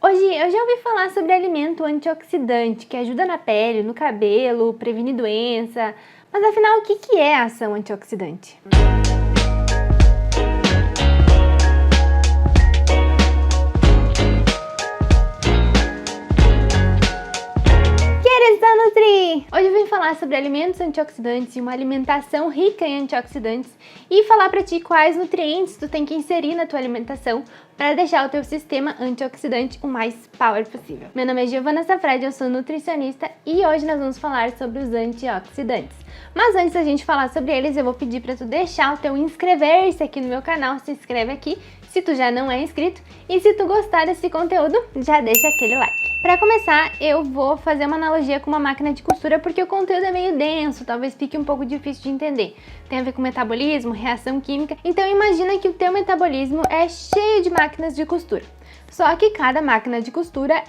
Hoje eu já ouvi falar sobre alimento antioxidante que ajuda na pele, no cabelo, previne doença, mas afinal o que é a ação antioxidante? Queridos da Nutri! Hoje eu vim falar sobre alimentos antioxidantes e uma alimentação rica em antioxidantes e falar pra ti quais nutrientes tu tem que inserir na tua alimentação para deixar o teu sistema antioxidante o mais power possível. Meu nome é Giovana Safredi, eu sou nutricionista e hoje nós vamos falar sobre os antioxidantes. Mas antes da gente falar sobre eles, eu vou pedir para tu deixar o teu inscrever-se aqui no meu canal, se inscreve aqui se tu já não é inscrito e se tu gostar desse conteúdo, já deixa aquele like. Para começar, eu vou fazer uma analogia com uma máquina de costura porque o conteúdo é meio denso, talvez fique um pouco difícil de entender. Tem a ver com metabolismo, reação química, então imagina que o teu metabolismo é cheio de máquinas de costura. Só que cada máquina de costura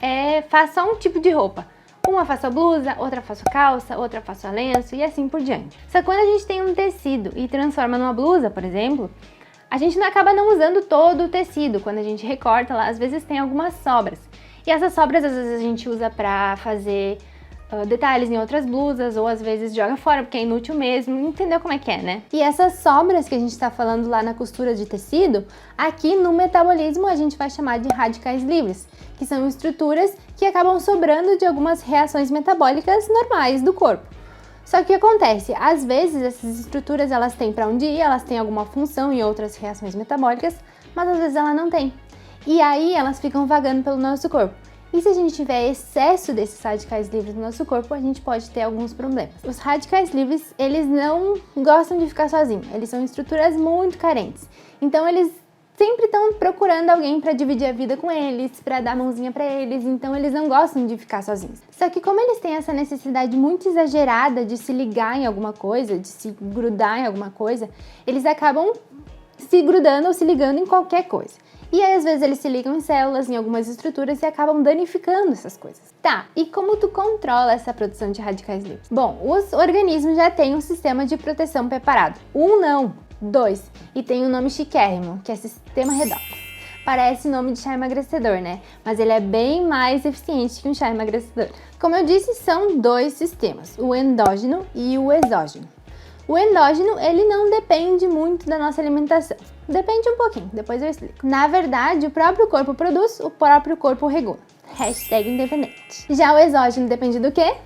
faz só um tipo de roupa. Uma faz a blusa, outra faz a calça, outra faz o lenço e assim por diante. Só que quando a gente tem um tecido e transforma numa blusa, por exemplo, a gente acaba não usando todo o tecido. Quando a gente recorta lá, às vezes tem algumas sobras. E essas sobras às vezes a gente usa pra fazer detalhes em outras blusas ou às vezes joga fora porque é inútil mesmo, entendeu como é que é, né? E essas sobras que a gente tá falando lá na costura de tecido, aqui no metabolismo a gente vai chamar de radicais livres, que são estruturas que acabam sobrando de algumas reações metabólicas normais do corpo. Só que o que acontece? Às vezes essas estruturas elas têm para um dia, elas têm alguma função em outras reações metabólicas, mas às vezes ela não tem. E aí elas ficam vagando pelo nosso corpo. E se a gente tiver excesso desses radicais livres no nosso corpo, a gente pode ter alguns problemas. Os radicais livres, eles não gostam de ficar sozinhos. Eles são estruturas muito carentes. Então eles sempre estão procurando alguém para dividir a vida com eles, para dar a mãozinha para eles, então eles não gostam de ficar sozinhos. Só que como eles têm essa necessidade muito exagerada de se ligar em alguma coisa, de se grudar em alguma coisa, eles acabam se grudando ou se ligando em qualquer coisa. E aí, às vezes, eles se ligam em células, em algumas estruturas e acabam danificando essas coisas. Tá, e como tu controla essa produção de radicais livres? Bom, os organismos já têm um sistema de proteção preparado. Um não, dois. E tem um nome chiquérrimo, que é sistema redox. Parece nome de chá emagrecedor, né? Mas ele é bem mais eficiente que um chá emagrecedor. Como eu disse, são dois sistemas, o endógeno e o exógeno. O endógeno, ele não depende muito da nossa alimentação. Depende um pouquinho, depois eu explico. Na verdade, o próprio corpo produz, o próprio corpo regula. Hashtag independente. Já o exógeno depende do quê?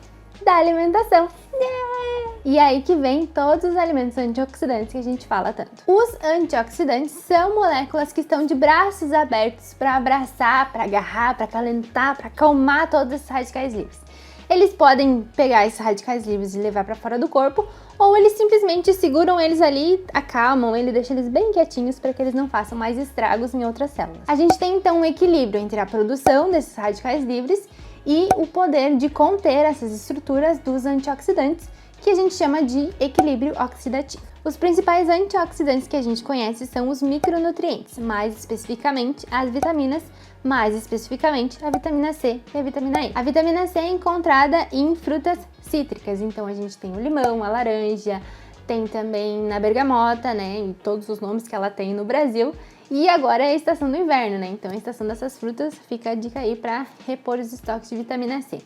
Da alimentação. Yeah! E aí que vem todos os alimentos antioxidantes que a gente fala tanto. Os antioxidantes são moléculas que estão de braços abertos para abraçar, para agarrar, para acalentar, para acalmar todos esses radicais livres. Eles podem pegar esses radicais livres e levar para fora do corpo, ou eles simplesmente seguram eles ali, acalmam ele, deixam eles bem quietinhos para que eles não façam mais estragos em outras células. A gente tem então um equilíbrio entre a produção desses radicais livres e o poder de conter essas estruturas dos antioxidantes, que a gente chama de equilíbrio oxidativo. Os principais antioxidantes que a gente conhece são os micronutrientes, mais especificamente as vitaminas, mais especificamente a vitamina C e a vitamina E. A vitamina C é encontrada em frutas cítricas, então a gente tem o limão, a laranja, tem também na bergamota, né, e todos os nomes que ela tem no Brasil. E agora é a estação do inverno, né, então a estação dessas frutas fica a dica aí para repor os estoques de vitamina C.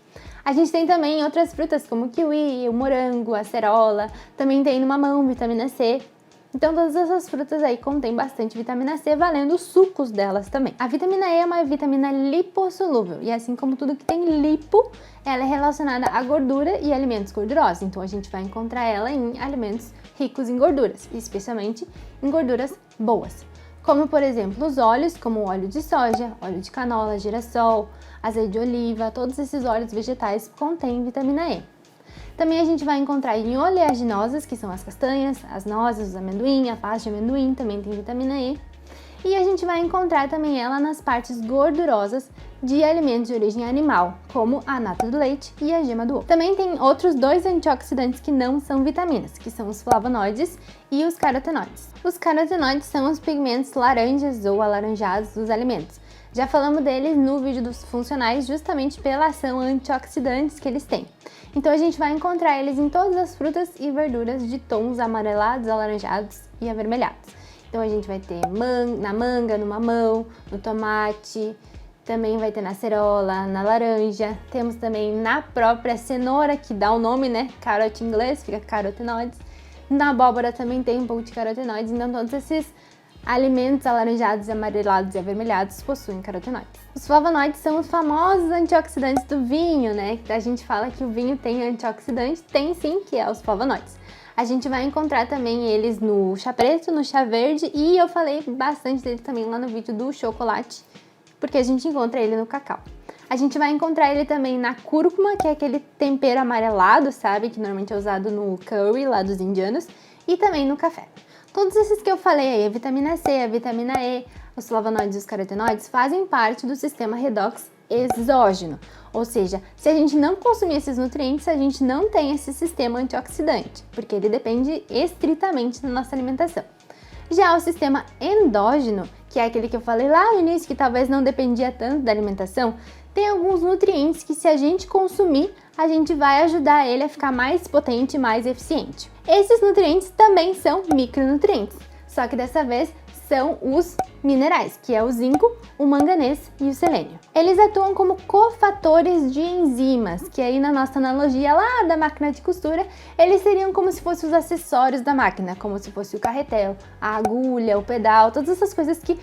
A gente tem também outras frutas como o kiwi, o morango, a acerola, também tem no mamão vitamina C. Então todas essas frutas aí contêm bastante vitamina C, valendo os sucos delas também. A vitamina E é uma vitamina lipossolúvel e assim como tudo que tem lipo, ela é relacionada à gordura e alimentos gordurosos. Então a gente vai encontrar ela em alimentos ricos em gorduras, especialmente em gorduras boas. Como por exemplo os óleos, como o óleo de soja, óleo de canola, girassol, azeite de oliva, todos esses óleos vegetais contêm vitamina E. Também a gente vai encontrar em oleaginosas, que são as castanhas, as nozes, os amendoim, a pasta de amendoim também tem vitamina E. E a gente vai encontrar também ela nas partes gordurosas de alimentos de origem animal, como a nata do leite e a gema do ovo. Também tem outros dois antioxidantes que não são vitaminas, que são os flavonoides e os carotenoides. Os carotenoides são os pigmentos laranjas ou alaranjados dos alimentos. Já falamos deles no vídeo dos funcionais justamente pela ação antioxidantes que eles têm. Então a gente vai encontrar eles em todas as frutas e verduras de tons amarelados, alaranjados e avermelhados. Então a gente vai ter na manga, no mamão, no tomate, também vai ter na acerola, na laranja, temos também na própria cenoura, que dá o nome, né? Carrot em inglês, fica carotenoides. Na abóbora também tem um pouco de carotenoides, então todos esses alimentos alaranjados, amarelados e avermelhados possuem carotenoides. Os flavonoides são os famosos antioxidantes do vinho, né? A gente fala que o vinho tem antioxidante, tem sim, que é os flavonoides. A gente vai encontrar também eles no chá preto, no chá verde, e eu falei bastante dele também lá no vídeo do chocolate, porque a gente encontra ele no cacau. A gente vai encontrar ele também na cúrcuma, que é aquele tempero amarelado, sabe? Que normalmente é usado no curry lá dos indianos, e também no café. Todos esses que eu falei aí, a vitamina C, a vitamina E, os flavonoides e os carotenoides, fazem parte do sistema redox exógeno. Ou seja, se a gente não consumir esses nutrientes, a gente não tem esse sistema antioxidante, porque ele depende estritamente da nossa alimentação. Já o sistema endógeno, que é aquele que eu falei lá no início, que talvez não dependia tanto da alimentação, tem alguns nutrientes que, se a gente consumir, a gente vai ajudar ele a ficar mais potente e mais eficiente. Esses nutrientes também são micronutrientes, só que dessa vez são os minerais, que é o zinco, o manganês e o selênio. Eles atuam como cofatores de enzimas, que aí na nossa analogia lá da máquina de costura, eles seriam como se fossem os acessórios da máquina, como se fosse o carretel, a agulha, o pedal, todas essas coisas que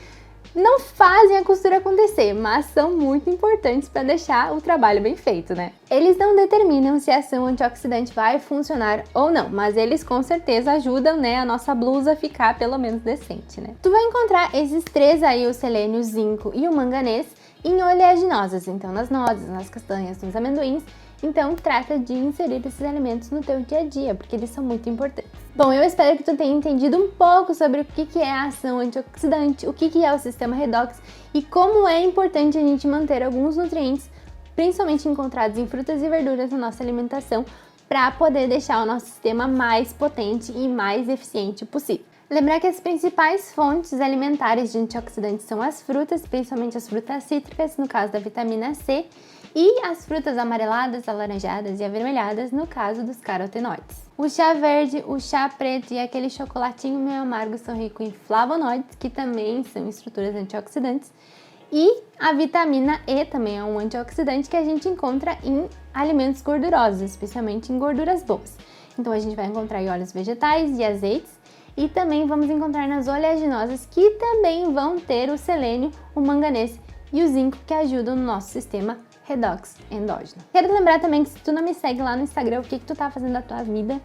não fazem a costura acontecer, mas são muito importantes para deixar o trabalho bem feito, né? Eles não determinam se a ação antioxidante vai funcionar ou não, mas eles com certeza ajudam, né, a nossa blusa a ficar pelo menos decente, né? Tu vai encontrar esses três aí, o selênio, o zinco e o manganês, em oleaginosas, então nas nozes, nas castanhas, nos amendoins. Então trata de inserir esses alimentos no teu dia a dia, porque eles são muito importantes. Bom, eu espero que tu tenha entendido um pouco sobre o que é a ação antioxidante, o que é o sistema redox e como é importante a gente manter alguns nutrientes, principalmente encontrados em frutas e verduras na nossa alimentação, para poder deixar o nosso sistema mais potente e mais eficiente possível. Lembrar que as principais fontes alimentares de antioxidantes são as frutas, principalmente as frutas cítricas, no caso da vitamina C, e as frutas amareladas, alaranjadas e avermelhadas, no caso dos carotenoides. O chá verde, o chá preto e aquele chocolatinho meio amargo são ricos em flavonoides, que também são estruturas antioxidantes, e a vitamina E também é um antioxidante que a gente encontra em alimentos gordurosos, especialmente em gorduras boas. Então a gente vai encontrar em óleos vegetais e azeites, e também vamos encontrar nas oleaginosas, que também vão ter o selênio, o manganês e o zinco, que ajudam no nosso sistema redox endógeno. Quero lembrar também que se tu não me segue lá no Instagram, o que tu tá fazendo da tua vida,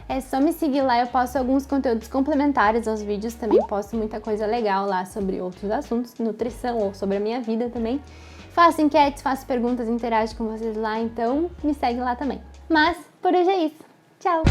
é só me seguir lá, eu posto alguns conteúdos complementares aos vídeos, também posto muita coisa legal lá sobre outros assuntos, nutrição ou sobre a minha vida também. Faço enquetes, faço perguntas, interajo com vocês lá, então me segue lá também. Mas por hoje é isso. Tchau!